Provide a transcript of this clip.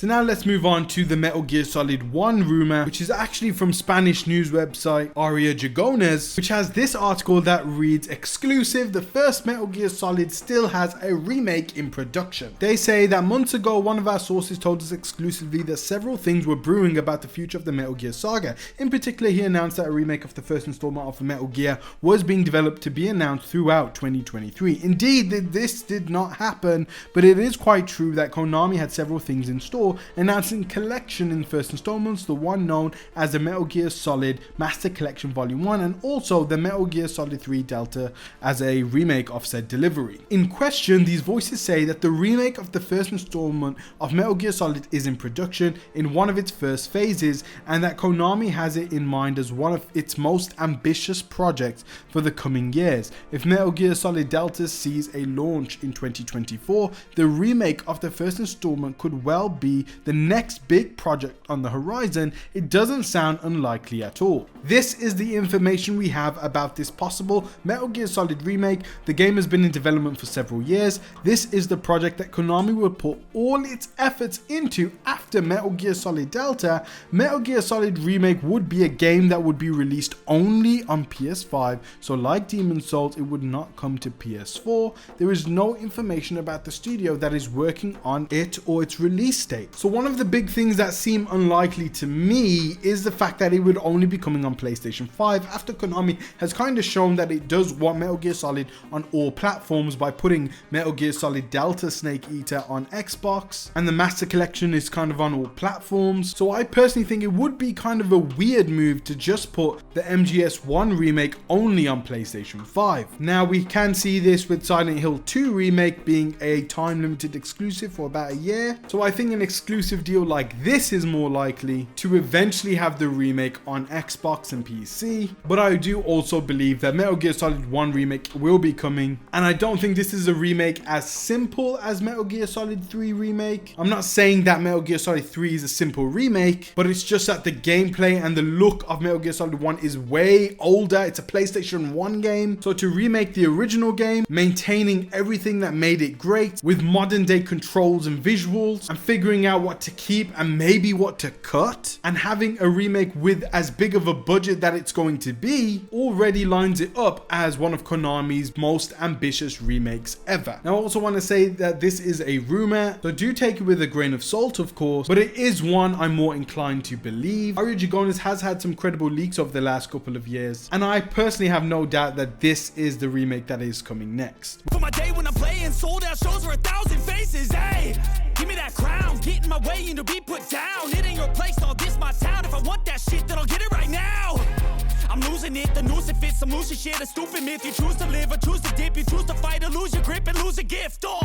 So now let's move on to the Metal Gear Solid 1 rumor, which is actually from Spanish news website Aria Jagones, which has this article that reads, exclusive, the first Metal Gear Solid still has a remake in production. They say that months ago, one of our sources told us exclusively that several things were brewing about the future of the Metal Gear saga. In particular, he announced that a remake of the first installment of Metal Gear was being developed to be announced throughout 2023. Indeed, this did not happen, but it is quite true that Konami had several things in store, announcing collection in the first installments, the one known as the Metal Gear Solid Master Collection Volume 1, and also the Metal Gear Solid 3 Delta as a remake of said delivery. In question, these voices say that the remake of the first installment of Metal Gear Solid is in production in one of its first phases, and that Konami has it in mind as one of its most ambitious projects for the coming years. If Metal Gear Solid Delta sees a launch in 2024, the remake of the first installment could well be the next big project on the horizon. It doesn't sound unlikely at all. This is the information we have about this possible Metal Gear Solid remake. The game has been in development for several years. This is the project that Konami will put all its efforts into after Metal Gear Solid Delta. Metal Gear Solid Remake would be a game that would be released only on PS5, so like Demon's Souls, it would not come to PS4. There is no information about the studio that is working on it or its release date. So one of the big things that seem unlikely to me is the fact that it would only be coming on PlayStation 5 after Konami has kind of shown that it does want Metal Gear Solid on all platforms by putting Metal Gear Solid Delta Snake Eater on Xbox, and the Master Collection is kind of on all platforms. So I personally think it would be kind of a weird move to just put the MGS 1 remake only on PlayStation 5. Now we can see this with Silent Hill 2 remake being a time limited exclusive for about a year. So I think an exclusive deal like this is more likely to eventually have the remake on Xbox and PC. But I do also believe that Metal Gear Solid 1 remake will be coming, and I don't think this is a remake as simple as Metal Gear Solid 3 remake. I'm not saying that Metal Gear Solid 3 is a simple remake, but it's just that the gameplay and the look of Metal Gear Solid 1 is way older. It's a PlayStation 1 game. So to remake the original game, maintaining everything that made it great with modern day controls and visuals, and figuring out what to keep and maybe what to cut, and having a remake with as big of a budget that it's going to be, already lines it up as one of Konami's most ambitious remakes ever. Now I also want to say that this is a rumor, so do take it with a grain of salt of course, but it is one I'm more inclined to believe. Aria Jagones has had some credible leaks over the last couple of years, and I personally have no doubt that this is the remake that is coming next. For my day when I'm playing sold out shows for 1,000 faces, hey, give me that crown, get in my way and to be put down. It ain't your place, all this my town. If I want that shit, then I'll get it right now. I'm losing it, the noose it fits, I'm losing shit, a stupid myth. You choose to live or choose to dip, you choose to fight or lose your grip and lose a gift. Oh,